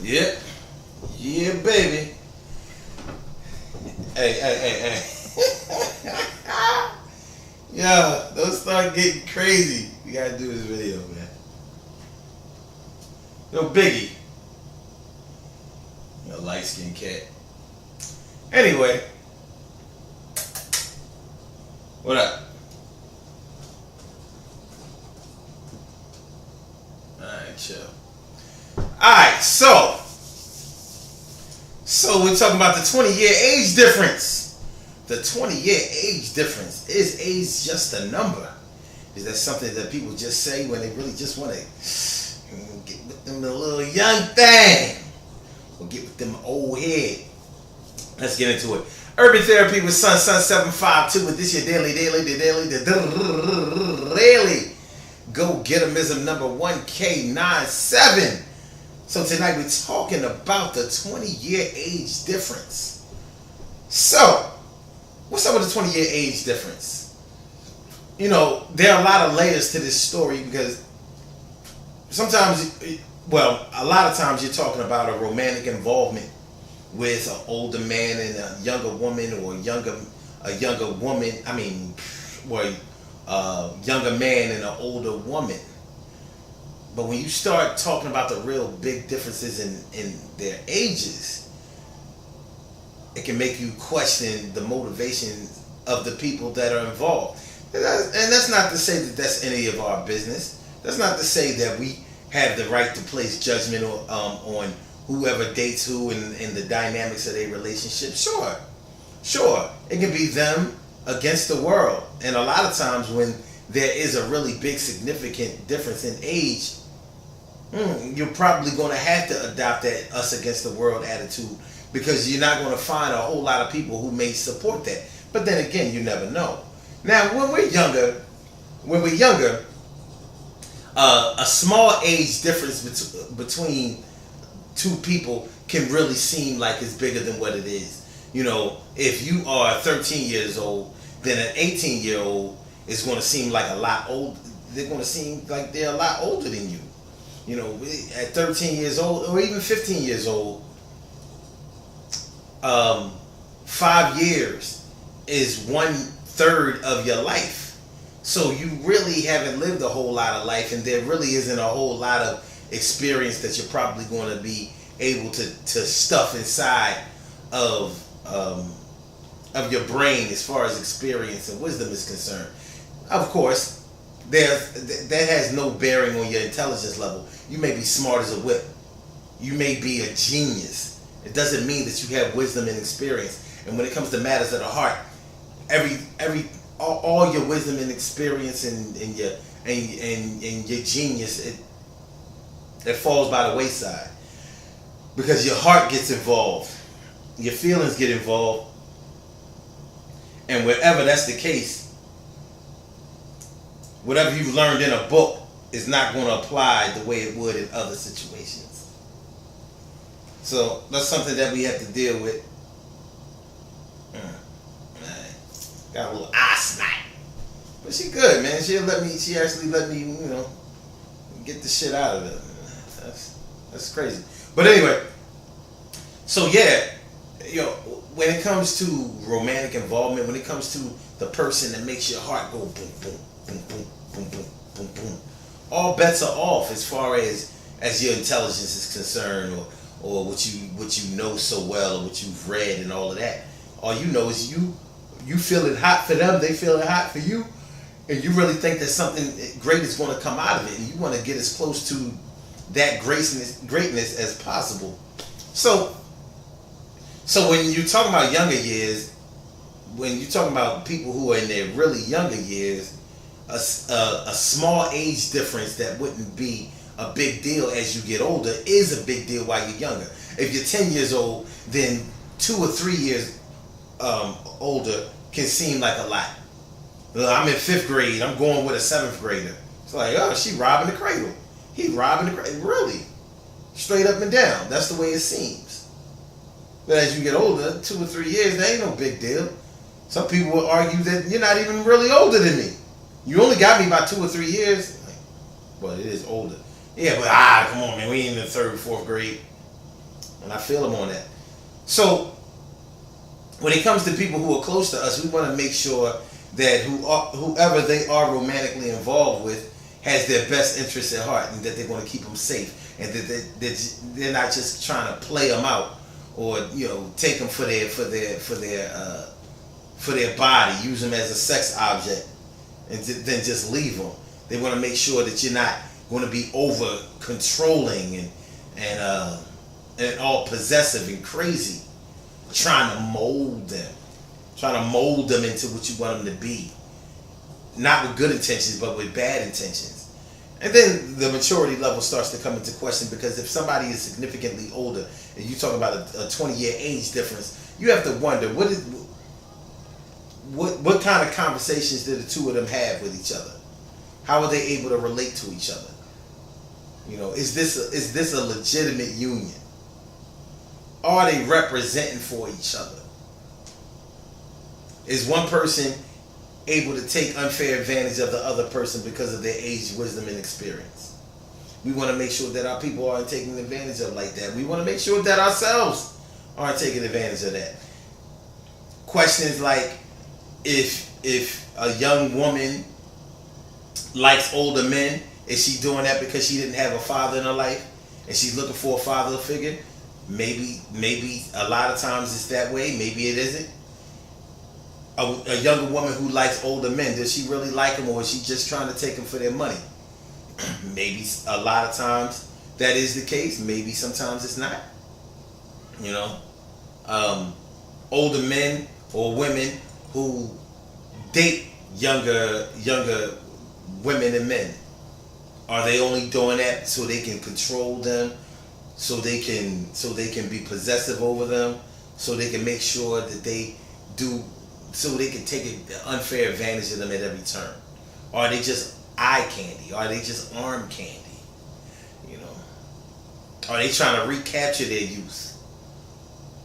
Yep. Yeah, baby. Hey. Yo, don't start getting crazy. We gotta do this video, man. Yo, Biggie. Yo, light skinned cat. Anyway. What up? Alright, chill. Alright, so we're talking about the 20-year age difference. The 20-year age difference. Is age just a number? Is that something that people just say when they really just want to get with them a little young thing? Or get with them old head? Let's get into it. Urban Therapy with Sun752 with this your daily Go Getimism number 1K97. So tonight we're talking about the 20-year age difference. So, what's up with the 20-year age difference? You know, there are a lot of layers to this story because sometimes, a lot of times you're talking about a romantic involvement with an older man and a younger woman, or a younger woman. Younger man and an older woman. But when you start talking about the real big differences in their ages, it can make you question the motivation of the people that are involved. And that's not to say that that's any of our business. That's not to say that we have the right to place judgment on whoever dates who and the dynamics of their relationship. Sure. It can be them against the world. And a lot of times when there is a really big significant difference in age, you're probably going to have to adopt that us against the world attitude, because you're not going to find a whole lot of people who may support that. But then again, you never know. Now, when we're younger, a small age difference between two people can really seem like it's bigger than what it is. You know, if you are 13 years old, then an 18-year-old is going to seem like a lot old. They're going to seem like they're a lot older than you. You know, at 13 years old or even 15 years old, 5 years is 1/3 of your life. So you really haven't lived a whole lot of life, and there really isn't a whole lot of experience that you're probably going to be able to stuff inside of your brain as far as experience and wisdom is concerned. Of course, that has no bearing on your intelligence level. You may be smart as a whip. You may be a genius. It doesn't mean that you have wisdom and experience. And when it comes to matters of the heart, all your wisdom and experience and your genius, it falls by the wayside, because your heart gets involved, your feelings get involved, and wherever that's the case, whatever you've learned in a book is not going to apply the way it would in other situations. So that's something that we have to deal with. Got a little eye snot, but she good, man. She actually let me, get the shit out of it. That's crazy. But anyway, so yeah, when it comes to romantic involvement, when it comes to the person that makes your heart go boom, boom, boom, boom, boom, boom, boom, boom, all bets are off as far as your intelligence is concerned, or what you know so well, or what you've read and all of that. All you know is you feel it hot for them, they feel it hot for you, and you really think that something great is going to come out of it, and you want to get as close to that greatness as possible. So when you're talking about younger years, when you're talking about people who are in their really younger years, a small age difference that wouldn't be a big deal as you get older is a big deal while you're younger. If you're 10 years old, then 2 or 3 years older can seem like a lot. I'm in 5th grade, I'm going with a 7th grader. It's like, oh, she robbing the cradle. He robbing the cradle. Really? Straight up and down. That's the way it seems. But as you get older, 2 or 3 years, that ain't no big deal. Some people will argue that you're not even really older than me. You only got me by 2 or 3 years. Well, it is older. Yeah, but come on, man. We ain't in the 3rd or 4th grade. And I feel them on that. So when it comes to people who are close to us, we want to make sure that whoever they are romantically involved with has their best interests at heart, and that they want to keep them safe, and that they're not just trying to play them out, or take them for their body, use them as a sex object, and then just leave them. They want to make sure that you're not going to be over controlling and all possessive and crazy, trying to mold them into what you want them to be. Not with good intentions, but with bad intentions. And then the maturity level starts to come into question, because if somebody is significantly older, and you talk about a 20-year age difference, you have to wonder what kind of conversations did the two of them have with each other? How are they able to relate to each other? Is this a legitimate union? Are they representing for each other? Is one person able to take unfair advantage of the other person because of their age, wisdom, and experience? We want to make sure that our people aren't taken advantage of like that. We want to make sure that ourselves aren't taking advantage of that. Questions like, if a young woman likes older men, is she doing that because she didn't have a father in her life and she's looking for a father figure? Maybe a lot of times it's that way. Maybe it isn't. A younger woman who likes older men, does she really like them, or is she just trying to take them for their money? Maybe a lot of times that is the case. Maybe sometimes it's not. Older men or women who date younger women and men, are they only doing that so they can control them, so they can be possessive over them, so they can make sure that so they can take an unfair advantage of them at every turn? Or are they just eye candy? Are they just arm candy? Are they trying to recapture their youth?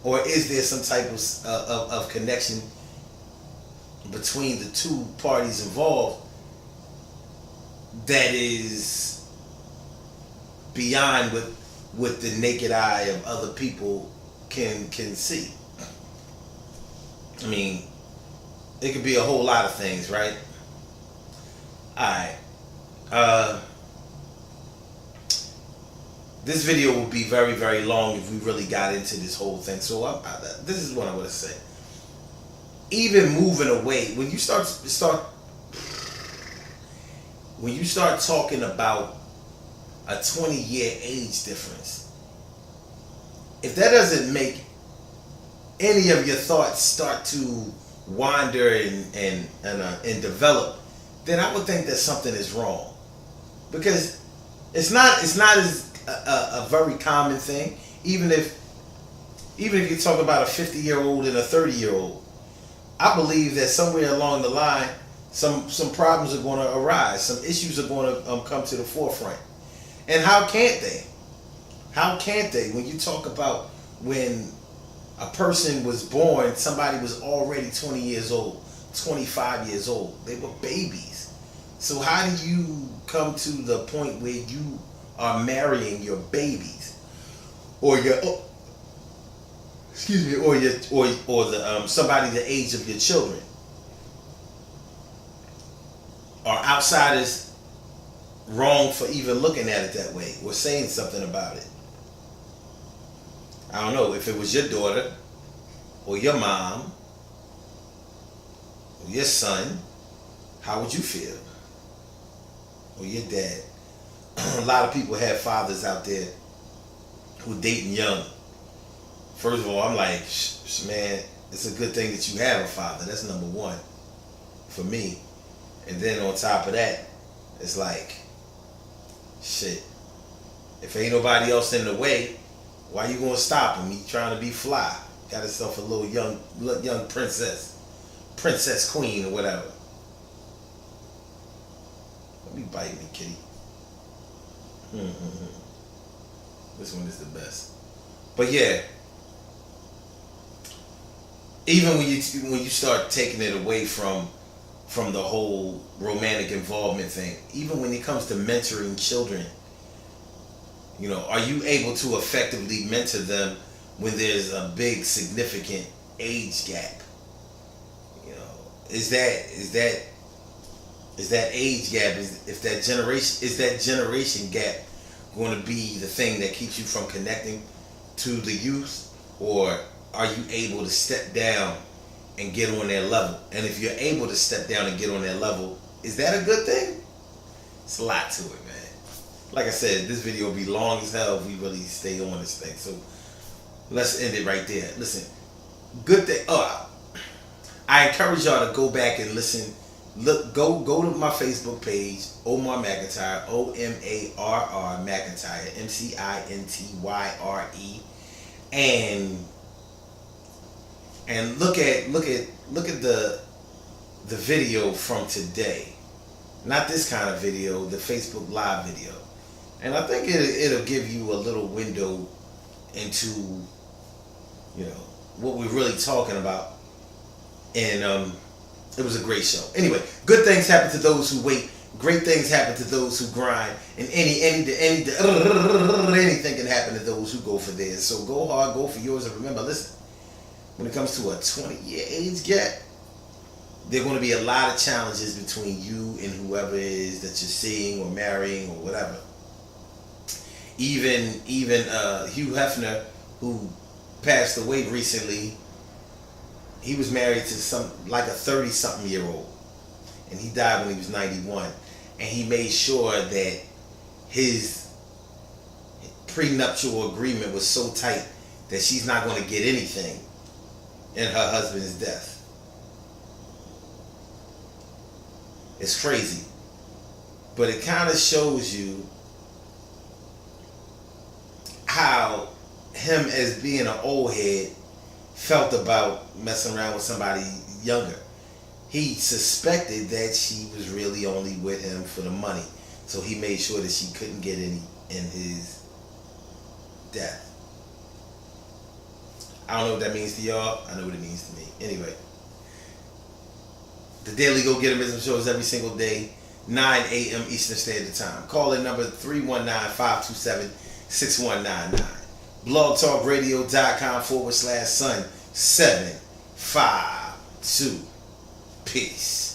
Or is there some type of connection between the two parties involved that is beyond what the naked eye of other people can see? I mean, it could be a whole lot of things, right? Alright. This video would be very, very long if we really got into this whole thing. So this is what I want to say. Even moving away, when you start talking about a 20-year age difference, if that doesn't make any of your thoughts start to wander and develop, then I would think that something is wrong, because it's not as a very common thing. Even if you talk about a 50-year-old and a 30-year-old, I believe that somewhere along the line, some problems are going to arise, some issues are going to come to the forefront. And how can't they? How can't they? When you talk about when a person was born, somebody was already 20 years old, 25 years old. They were babies. So how do you come to the point where you are marrying your babies, or somebody the age of your children? Are outsiders wrong for even looking at it that way or saying something about it? I don't know. If it was your daughter or your mom or your son, how would you feel? Or your dad? A lot of people have fathers out there who dating young. First of all, I'm like, man, it's a good thing that you have a father. That's number one for me. And then on top of that, it's like, shit, if ain't nobody else in the way, why you gonna stop him? He trying to be fly. Got himself a little young princess queen or whatever. Let me bite me, kitty. This one is the best. But yeah, even when you start taking it away from the whole romantic involvement thing, even when it comes to mentoring children, You know, are you able to effectively mentor them when there's a big significant age gap? You know, is that age gap, is that generation gap going to be the thing that keeps you from connecting to the youth, or are you able to step down and get on their level? And if you're able to step down and get on their level, is that a good thing? It's a lot to it, man. Like I said, this video will be long as hell if we really stay on this thing. So let's end it right there. Listen, good thing. Oh, I encourage y'all to go back and listen. Look, go to my Facebook page, Omar McIntyre, Omarr McIntyre, McIntyre, and look at the video from today. Not this kind of video, the Facebook Live video. And I think it'll give you a little window into, you know, what we're really talking about. And it was a great show. Anyway, good things happen to those who wait. Great things happen to those who grind. And anything can happen to those who go for theirs. So go hard, go for yours. And remember, listen, when it comes to a 20-year age gap, there are going to be a lot of challenges between you and whoever it is that you're seeing or marrying or whatever. Even Hugh Hefner, who passed away recently, he was married to a 30-something-year-old, and he died when he was 91. And he made sure that his prenuptial agreement was so tight that she's not going to get anything in her husband's death. It's crazy, but it kind of shows you how him, as being an old head, felt about messing around with somebody younger. He suspected that she was really only with him for the money, so he made sure that she couldn't get any in his death. I don't know what that means to y'all. I know what it means to me. Anyway, the Daily Go Getterism show is every single day, 9 a.m. Eastern Standard Time. Call in number 319-527-6199. blogtalkradio.com/Sun752. Peace.